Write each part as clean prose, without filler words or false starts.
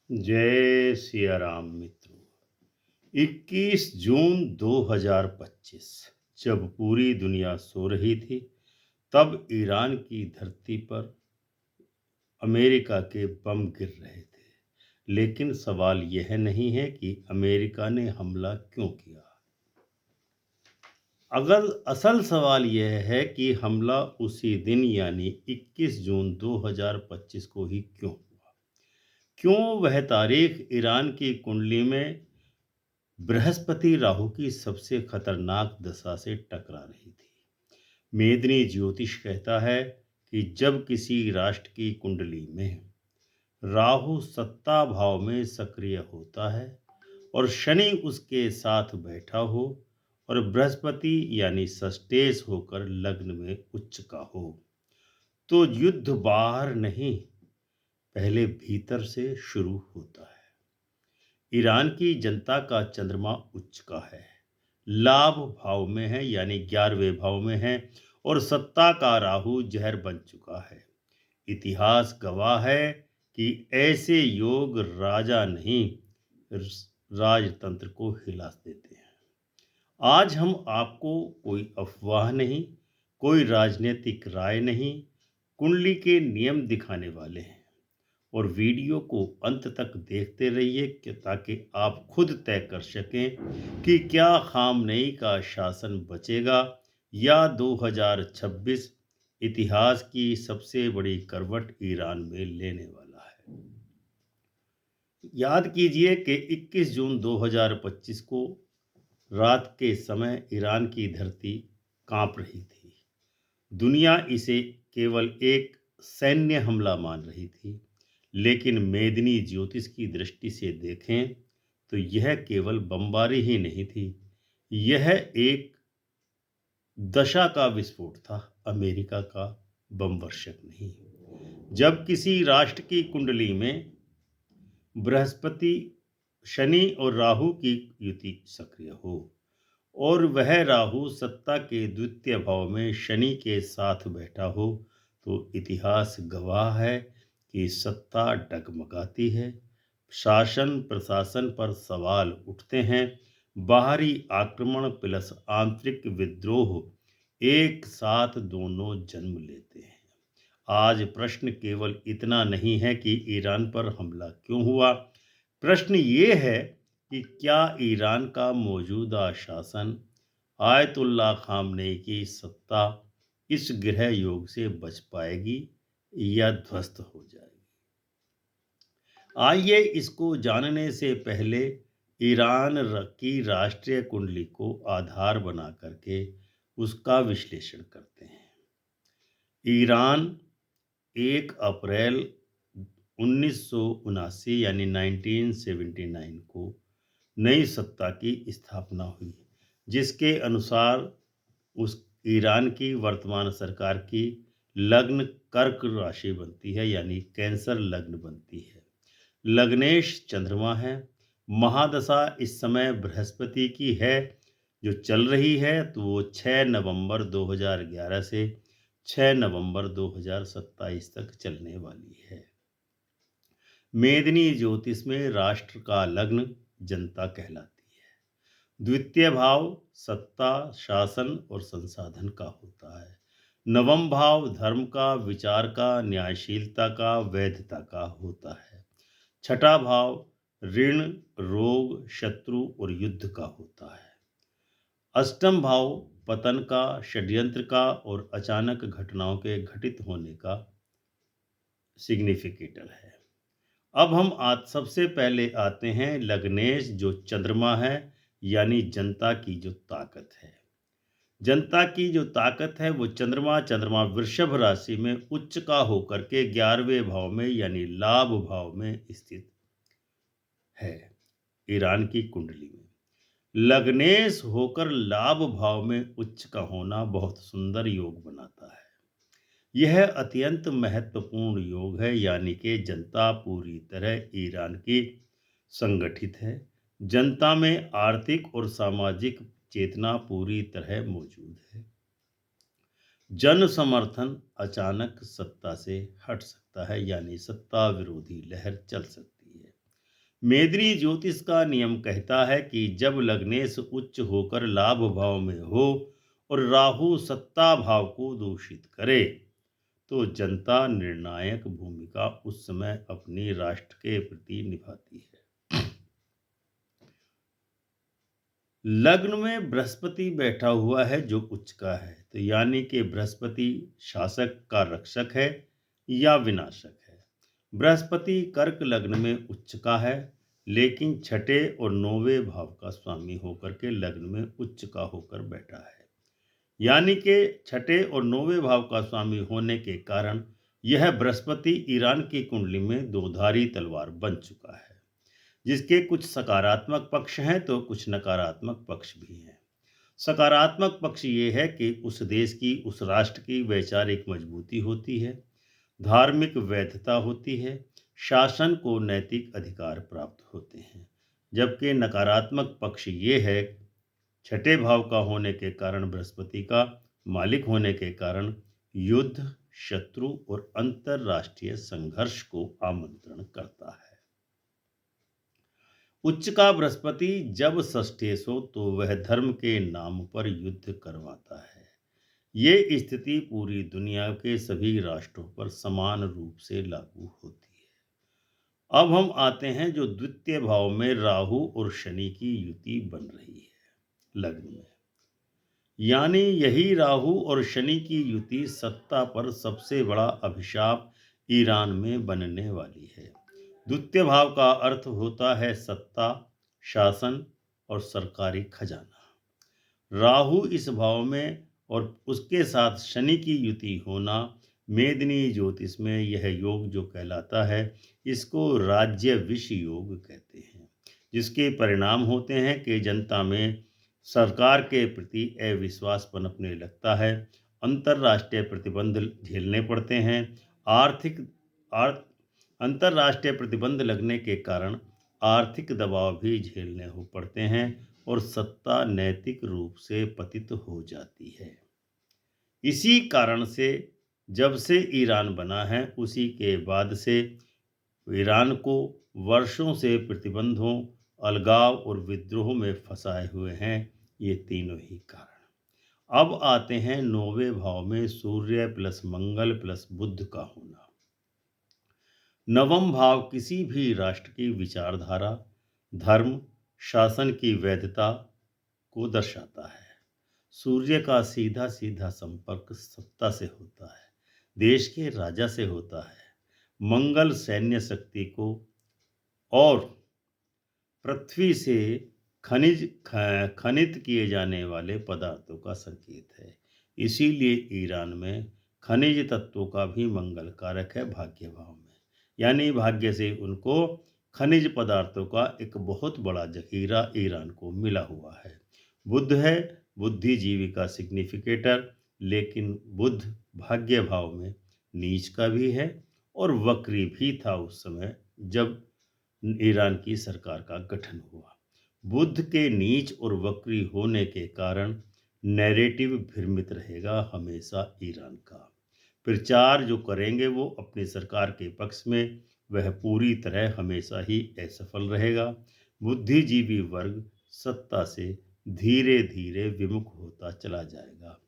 जय सिया राम मित्रों। 21 जून 2025 जब पूरी दुनिया सो रही थी, तब ईरान की धरती पर अमेरिका के बम गिर रहे थे। लेकिन सवाल यह नहीं है कि अमेरिका ने हमला क्यों किया। अगर असल सवाल यह है कि हमला उसी दिन यानी 21 जून 2025 को ही क्यों हुआ। क्यों वह तारीख ईरान की कुंडली में बृहस्पति राहु की सबसे खतरनाक दशा से टकरा रही थी। मेदनी ज्योतिष कहता है कि जब किसी राष्ट्र की कुंडली में राहु सत्ता भाव में सक्रिय होता है और शनि उसके साथ बैठा हो और बृहस्पति यानी सष्टेश होकर लग्न में उच्च का हो, तो युद्ध बाहर नहीं, पहले भीतर से शुरू होता है। ईरान की जनता का चंद्रमा उच्च का है, लाभ भाव में है यानी 11वें भाव में है, और सत्ता का राहु जहर बन चुका है। इतिहास गवाह है कि ऐसे योग राजा नहीं, राजतंत्र को हिला देते हैं। आज हम आपको कोई अफवाह नहीं, कोई राजनीतिक राय नहीं, कुंडली के नियम दिखाने वाले हैं। और वीडियो को अंत तक देखते रहिए ताकि आप खुद तय कर सकें कि क्या खामनेई का शासन बचेगा या 2026 इतिहास की सबसे बड़ी करवट ईरान में लेने वाला है। याद कीजिए कि 21 जून 2025 को रात के समय ईरान की धरती कांप रही थी। दुनिया इसे केवल एक सैन्य हमला मान रही थी, लेकिन मेदिनी ज्योतिष की दृष्टि से देखें तो यह केवल बमबारी ही नहीं थी, यह एक दशा का विस्फोट था, अमेरिका का बम वर्षक नहीं। जब किसी राष्ट्र की कुंडली में बृहस्पति, शनि और राहु की युति सक्रिय हो और वह राहु सत्ता के द्वितीय भाव में शनि के साथ बैठा हो, तो इतिहास गवाह है कि सत्ता डगमगाती है, शासन प्रशासन पर सवाल उठते हैं, बाहरी आक्रमण प्लस आंतरिक विद्रोह एक साथ दोनों जन्म लेते हैं। आज प्रश्न केवल इतना नहीं है कि ईरान पर हमला क्यों हुआ, प्रश्न ये है कि क्या ईरान का मौजूदा शासन आयतुल्ला खामनेई की सत्ता इस ग्रह योग से बच पाएगी या ध्वस्त हो जाएगी। आइए इसको जानने से पहले ईरान की राष्ट्रीय कुंडली को आधार बना करके उसका विश्लेषण करते हैं। ईरान 1 अप्रैल 1979 यानी 1979 को नई सत्ता की स्थापना हुई, जिसके अनुसार उस ईरान की वर्तमान सरकार की लग्न कर्क राशि बनती है यानी कैंसर लग्न बनती है। लग्नेश चंद्रमा है। महादशा इस समय बृहस्पति की है जो चल रही है, तो वो 6 नवंबर 2011 से 6 नवंबर 2027 तक चलने वाली है। मेदिनी ज्योतिष में राष्ट्र का लग्न जनता कहलाती है। द्वितीय भाव सत्ता, शासन और संसाधन का होता है। नवम भाव धर्म का, विचार का, न्यायशीलता का, वैधता का होता है। छठा भाव ऋण, रोग, शत्रु और युद्ध का होता है। अष्टम भाव पतन का, षड्यंत्र का और अचानक घटनाओं के घटित होने का सिग्निफिकेटर है। अब हम आज सबसे पहले आते हैं लग्नेश जो चंद्रमा है, यानी जनता की जो ताकत है। जनता की जो ताकत है वो चंद्रमा वृषभ राशि में उच्च का होकर के 11वें भाव में यानी लाभ भाव में स्थित है। ईरान की कुंडली में लग्नेश होकर लाभ भाव में उच्च का होना बहुत सुंदर योग बनाता है। यह अत्यंत महत्वपूर्ण योग है, यानी कि जनता पूरी तरह ईरान की संगठित है। जनता में आर्थिक और सामाजिक चेतना पूरी तरह मौजूद है। जन समर्थन अचानक सत्ता से हट सकता है, यानी सत्ता विरोधी लहर चल सकती है। मेदिनी ज्योतिष का नियम कहता है कि जब लग्नेश उच्च होकर लाभ भाव में हो और राहु सत्ता भाव को दूषित करे तो जनता निर्णायक भूमिका उस समय अपनी राष्ट्र के प्रति निभाती है। लग्न में बृहस्पति बैठा हुआ है जो उच्च का है, तो यानी कि बृहस्पति शासक का रक्षक है या विनाशक है। बृहस्पति कर्क लग्न में उच्च का है, लेकिन छठे और नौवें भाव का स्वामी होकर के लग्न में उच्च का होकर बैठा है। यानी कि छठे और नौवें भाव का स्वामी होने के कारण यह बृहस्पति ईरान की कुंडली में दोधारी तलवार बन चुका है, जिसके कुछ सकारात्मक पक्ष हैं तो कुछ नकारात्मक पक्ष भी हैं। सकारात्मक पक्ष ये है कि उस देश की, उस राष्ट्र की वैचारिक मजबूती होती है, धार्मिक वैधता होती है, शासन को नैतिक अधिकार प्राप्त होते हैं। जबकि नकारात्मक पक्ष ये है, छठे भाव का होने के कारण, बृहस्पति का मालिक होने के कारण युद्ध, शत्रु और अंतरराष्ट्रीय संघर्ष को आमंत्रण करता है। उच्च का बृहस्पति जब षष्ठेश हो तो वह धर्म के नाम पर युद्ध करवाता है। ये स्थिति पूरी दुनिया के सभी राष्ट्रों पर समान रूप से लागू होती है। अब हम आते हैं जो द्वितीय भाव में राहु और शनि की युति बन रही है लग्न में। यानी यही राहु और शनि की युति सत्ता पर सबसे बड़ा अभिशाप ईरान में बनने वाली है। द्वितीय भाव का अर्थ होता है सत्ता, शासन और सरकारी खजाना। राहु इस भाव में और उसके साथ शनि की युति होना मेदिनी ज्योतिष में यह योग जो कहलाता है, इसको राज्य विष योग कहते हैं, जिसके परिणाम होते हैं कि जनता में सरकार के प्रति अविश्वास पनपने लगता है, अंतर्राष्ट्रीय प्रतिबंध झेलने पड़ते हैं, आर्थिक अंतर्राष्ट्रीय प्रतिबंध लगने के कारण आर्थिक दबाव भी झेलने हो पड़ते हैं और सत्ता नैतिक रूप से पतित हो जाती है। इसी कारण से जब से ईरान बना है उसी के बाद से ईरान को वर्षों से प्रतिबंधों, अलगाव और विद्रोह में फंसाए हुए हैं ये तीनों ही कारण। अब आते हैं नौवें भाव में सूर्य प्लस मंगल प्लस बुध का होना। नवम भाव किसी भी राष्ट्र की विचारधारा, धर्म, शासन की वैधता को दर्शाता है। सूर्य का सीधा सीधा संपर्क सत्ता से होता है, देश के राजा से होता है। मंगल सैन्य शक्ति को और पृथ्वी से खनित किए जाने वाले पदार्थों का संकेत है। इसीलिए ईरान में खनिज तत्वों का भी मंगल कारक है भाग्य भाव में। यानी भाग्य से उनको खनिज पदार्थों का एक बहुत बड़ा जखीरा ईरान को मिला हुआ है। बुध है बुद्धिजीवी का सिग्निफिकेटर, लेकिन बुध भाग्य भाव में नीच का भी है और वक्री भी था उस समय जब ईरान की सरकार का गठन हुआ। बुध के नीच और वक्री होने के कारण नैरेटिव भ्रमित रहेगा हमेशा ईरान का। प्रचार जो करेंगे वो अपनी सरकार के पक्ष में, वह पूरी तरह हमेशा ही असफल रहेगा। बुद्धिजीवी वर्ग सत्ता से धीरे धीरे विमुख होता चला जाएगा।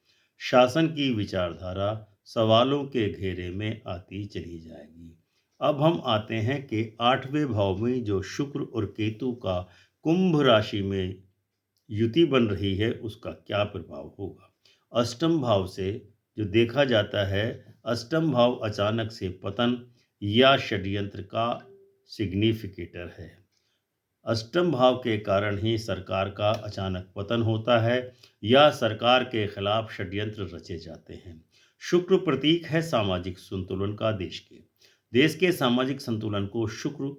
शासन की विचारधारा सवालों के घेरे में आती चली जाएगी। अब हम आते हैं कि आठवें भाव में जो शुक्र और केतु का कुंभ राशि में युति बन रही है उसका क्या प्रभाव होगा। अष्टम भाव से जो देखा जाता है, अष्टम भाव अचानक से पतन या षड्यंत्र का सिग्निफिकेटर है। अष्टम भाव के कारण ही सरकार का अचानक पतन होता है या सरकार के खिलाफ षड्यंत्र रचे जाते हैं। शुक्र प्रतीक है सामाजिक संतुलन का। देश के सामाजिक संतुलन को शुक्र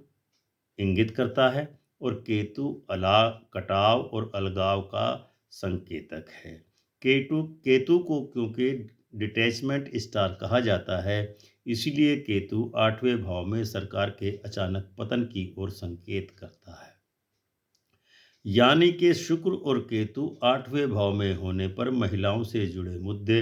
इंगित करता है और केतु कटाव और अलगाव का संकेतक है। केतु को क्योंकि डिटैचमेंट स्टार कहा जाता है, इसलिए केतु आठवें भाव में सरकार के अचानक पतन की ओर संकेत करता है। यानी कि शुक्र और केतु आठवें भाव में होने पर महिलाओं से जुड़े मुद्दे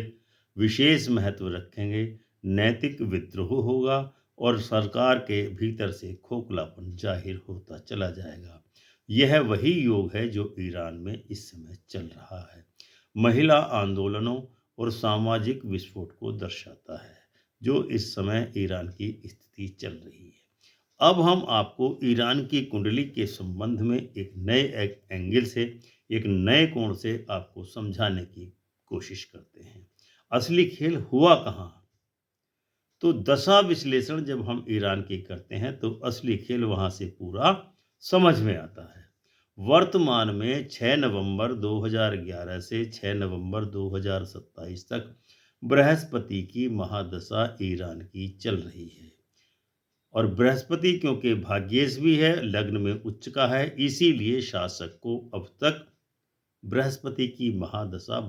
विशेष महत्व रखेंगे। नैतिक विद्रोह होगा और सरकार के भीतर से खोखलापन जाहिर होता चला जाएगा। यह वही योग है जो ईरान में इस समय चल रहा है। महिला आंदोलनों और सामाजिक विस्फोट को दर्शाता है, जो इस समय ईरान की स्थिति चल रही है। अब हम आपको ईरान की कुंडली के संबंध में एक नए एंगल से, एक नए कोण से आपको समझाने की कोशिश करते हैं। असली खेल हुआ कहाँ? तो दशा विश्लेषण जब हम ईरान की करते हैं तो असली खेल वहां से पूरा समझ में आता है। वर्तमान में 6 नवंबर 2011 से 6 नवंबर 2027 तक बृहस्पति की महादशा ईरान की चल रही है। और बृहस्पति क्योंकि भाग्येश भी है, लग्न में उच्च का है, इसीलिए शासक को अब तक बृहस्पति की महादशा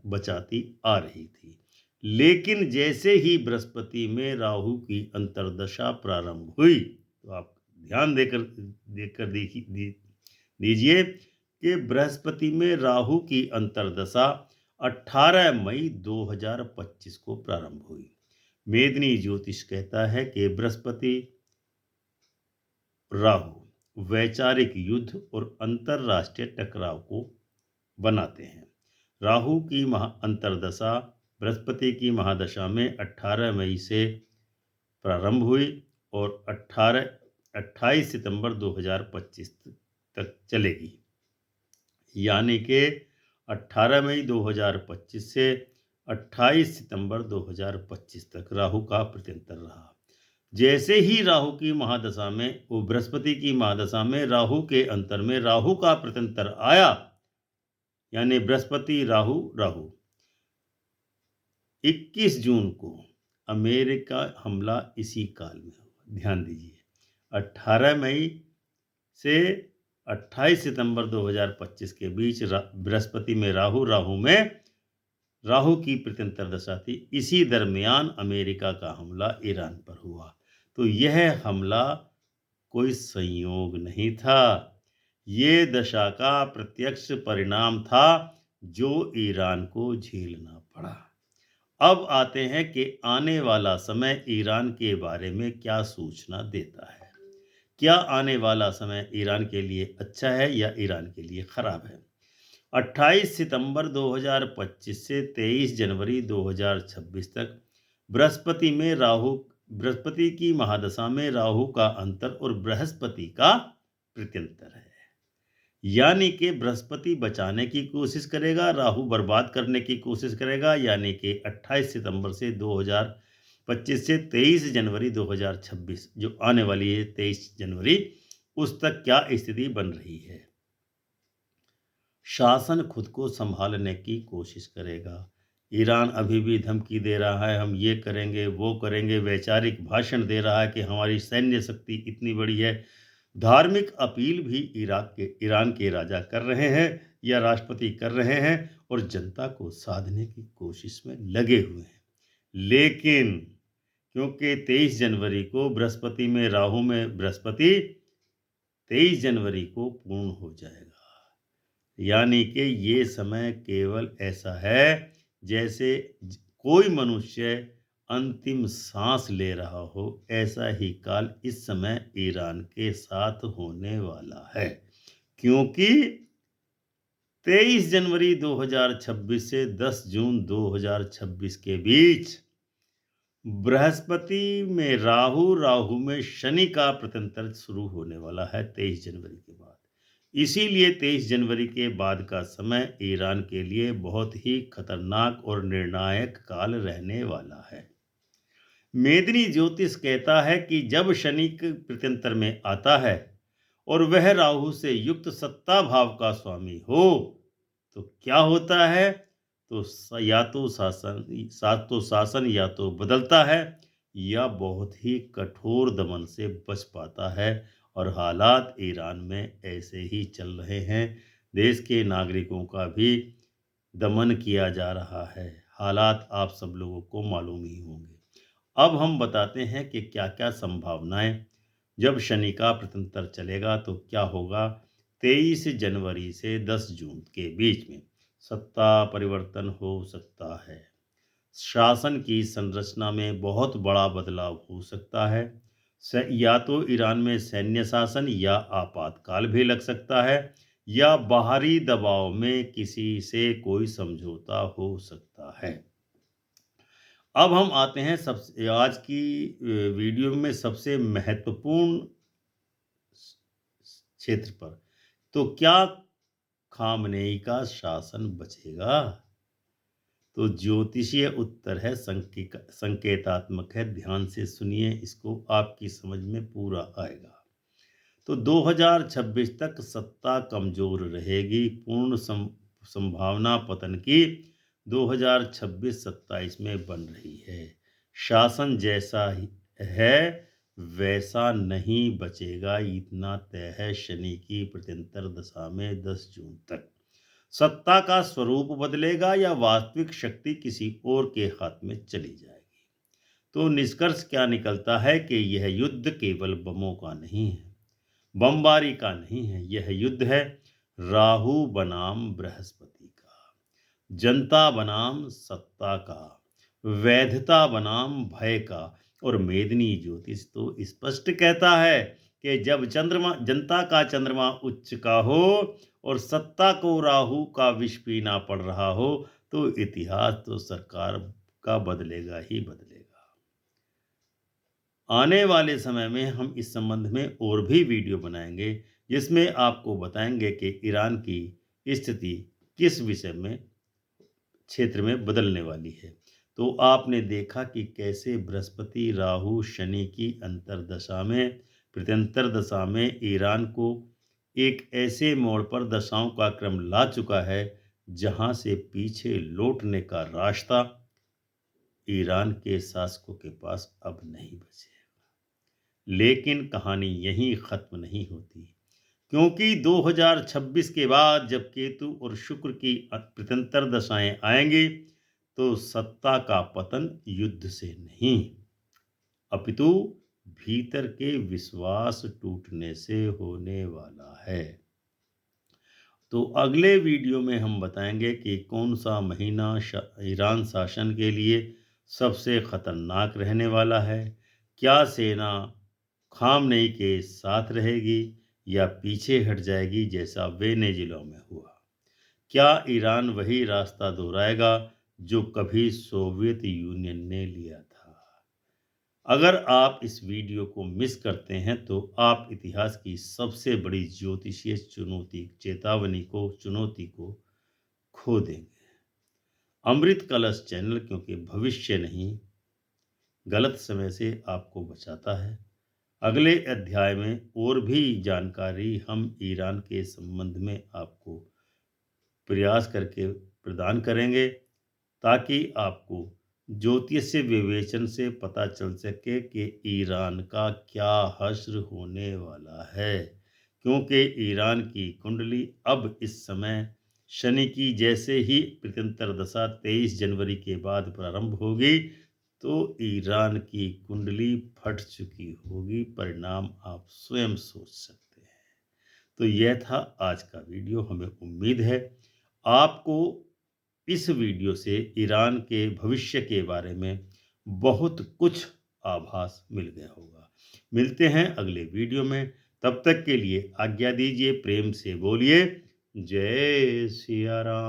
बचाती आ रही थी। लेकिन जैसे ही बृहस्पति में राहु की अंतर्दशा प्रारंभ हुई, तो आप ध्यान देकर देखकर दीजिए कि बृहस्पति में राहु की अंतर्दशा 18 मई 2025 को प्रारंभ हुई। मेदिनी ज्योतिष कहता है कि बृहस्पति राहु वैचारिक युद्ध और अंतरराष्ट्रीय टकराव को बनाते हैं। राहु की अंतर्दशा बृहस्पति की महादशा में 18 मई से प्रारंभ हुई और 28 सितंबर 2025 तक चलेगी। यानी कि 18 मई 2025 से 28 सितंबर 2025 तक राहु का प्रत्यंतर रहा। जैसे ही राहु की महादशा में, वो बृहस्पति की महादशा में राहु के अंतर में राहु का प्रत्यंतर आया, यानी बृहस्पति राहु राहु 21 जून को अमेरिका हमला इसी काल में हुआ। ध्यान दीजिए, 18 मई से 28 सितंबर 2025 के बीच बृहस्पति में राहु, राहु में राहु की प्रत्यंतर दशा थी। इसी दरमियान अमेरिका का हमला ईरान पर हुआ। तो यह हमला कोई संयोग नहीं था, ये दशा का प्रत्यक्ष परिणाम था जो ईरान को झेलना पड़ा। अब आते हैं कि आने वाला समय ईरान के बारे में क्या सूचना देता है। क्या आने वाला समय ईरान के लिए अच्छा है या ईरान के लिए खराब है? 28 सितंबर 2025 से 23 जनवरी 2026 तक बृहस्पति की महादशा में राहु का अंतर और बृहस्पति का प्रत्यंतर है। यानी कि बृहस्पति बचाने की कोशिश करेगा, राहु बर्बाद करने की कोशिश करेगा। यानी कि 28 सितंबर से 2025 से 23 जनवरी 2026 जो आने वाली है, 23 जनवरी, उस तक क्या स्थिति बन रही है? शासन खुद को संभालने की कोशिश करेगा। ईरान अभी भी धमकी दे रहा है, हम ये करेंगे वो करेंगे, वैचारिक भाषण दे रहा है कि हमारी सैन्य शक्ति इतनी बड़ी है। धार्मिक अपील भी ईरान के राजा कर रहे हैं या राष्ट्रपति कर रहे हैं और जनता को साधने की कोशिश में लगे हुए हैं। लेकिन क्योंकि 23 जनवरी को बृहस्पति में राहु में बृहस्पति 23 जनवरी को पूर्ण हो जाएगा। यानी कि ये समय केवल ऐसा है जैसे कोई मनुष्य अंतिम सांस ले रहा हो, ऐसा ही काल इस समय ईरान के साथ होने वाला है। क्योंकि 23 जनवरी 2026 से 10 जून 2026 के बीच बृहस्पति में राहु, राहु में शनि का प्रत्यंतर शुरू होने वाला है 23 जनवरी के बाद। इसीलिए 23 जनवरी के बाद का समय ईरान के लिए बहुत ही खतरनाक और निर्णायक काल रहने वाला है। मेदिनी ज्योतिष कहता है कि जब शनि के प्रत्यंतर में आता है और वह राहु से युक्त सत्ता भाव का स्वामी हो, तो क्या होता है? तो या तो शासन या तो बदलता है या बहुत ही कठोर दमन से बच पाता है। और हालात ईरान में ऐसे ही चल रहे हैं। देश के नागरिकों का भी दमन किया जा रहा है। हालात आप सब लोगों को मालूम ही होंगे। अब हम बताते हैं कि क्या क्या संभावनाएं जब शनि का प्रत्यंतर चलेगा तो क्या होगा। 23 जनवरी से 10 जून के बीच में सत्ता परिवर्तन हो सकता है। शासन की संरचना में बहुत बड़ा बदलाव हो सकता है। या तो ईरान में सैन्य शासन या आपातकाल भी लग सकता है, या बाहरी दबाव में किसी से कोई समझौता हो सकता है। अब हम आते हैं सबसे आज की वीडियो में सबसे महत्वपूर्ण क्षेत्र पर। तो क्या खामनेई का शासन बचेगा? तो ज्योतिषीय उत्तर है संकेतात्मक है। ध्यान से सुनिए, इसको आपकी समझ में पूरा आएगा। तो 2026 तक सत्ता कमजोर रहेगी। पूर्ण संभावना पतन की 2026-27 में बन रही है। शासन जैसा ही है वैसा नहीं बचेगा, इतना तय है। शनि की प्रत्यंतर दशा में 10 जून तक सत्ता का स्वरूप बदलेगा या वास्तविक शक्ति किसी और के हाथ में चली जाएगी। तो निष्कर्ष क्या निकलता है कि यह युद्ध केवल बमों का नहीं है, बमबारी का नहीं है। यह युद्ध है राहु बनाम बृहस्पति का, जनता बनाम सत्ता का, वैधता बनाम भय का। और मेदिनी ज्योतिष तो स्पष्ट कहता है कि जब चंद्रमा जनता का चंद्रमा उच्च का हो और सत्ता को राहु का विष पीना पड़ रहा हो, तो इतिहास तो सरकार का बदलेगा ही बदलेगा। आने वाले समय में हम इस संबंध में और भी वीडियो बनाएंगे, जिसमें आपको बताएंगे कि ईरान की स्थिति किस विषय में क्षेत्र में बदलने वाली है। तो आपने देखा कि कैसे बृहस्पति राहु शनि की अंतरदशा में प्रत्यंतर दशा में ईरान को एक ऐसे मोड़ पर दशाओं का क्रम ला चुका है जहां से पीछे लौटने का रास्ता ईरान के शासकों के पास अब नहीं बचे। लेकिन कहानी यहीं खत्म नहीं होती, क्योंकि 2026 के बाद जब केतु और शुक्र की प्रत्यंतर दशाएं आएंगी, तो सत्ता का पतन युद्ध से नहीं, अपितु भीतर के विश्वास टूटने से होने वाला है। तो अगले वीडियो में हम बताएंगे कि कौन सा महीना ईरान शासन के लिए सबसे खतरनाक रहने वाला है। क्या सेना खामनेई के साथ रहेगी या पीछे हट जाएगी, जैसा वेनेजुला में हुआ? क्या ईरान वही रास्ता दोहराएगा जो कभी सोवियत यूनियन ने लिया था? अगर आप इस वीडियो को मिस करते हैं तो आप इतिहास की सबसे बड़ी ज्योतिषीय चुनौती को खो देंगे। अमृत कलश चैनल, क्योंकि भविष्य नहीं गलत समय से आपको बचाता है। अगले अध्याय में और भी जानकारी हम ईरान के संबंध में आपको प्रयास करके प्रदान करेंगे, ताकि आपको ज्योतिष विवेचन से पता चल सके कि ईरान का क्या हश्र होने वाला है। क्योंकि ईरान की कुंडली अब इस समय शनि की जैसे ही प्रत्यंतर दशा 23 जनवरी के बाद प्रारंभ होगी, तो ईरान की कुंडली फट चुकी होगी। परिणाम आप स्वयं सोच सकते हैं। तो यह था आज का वीडियो। हमें उम्मीद है आपको इस वीडियो से ईरान के भविष्य के बारे में बहुत कुछ आभास मिल गया होगा। मिलते हैं अगले वीडियो में, तब तक के लिए आज्ञा दीजिए। प्रेम से बोलिए जय सिया राम।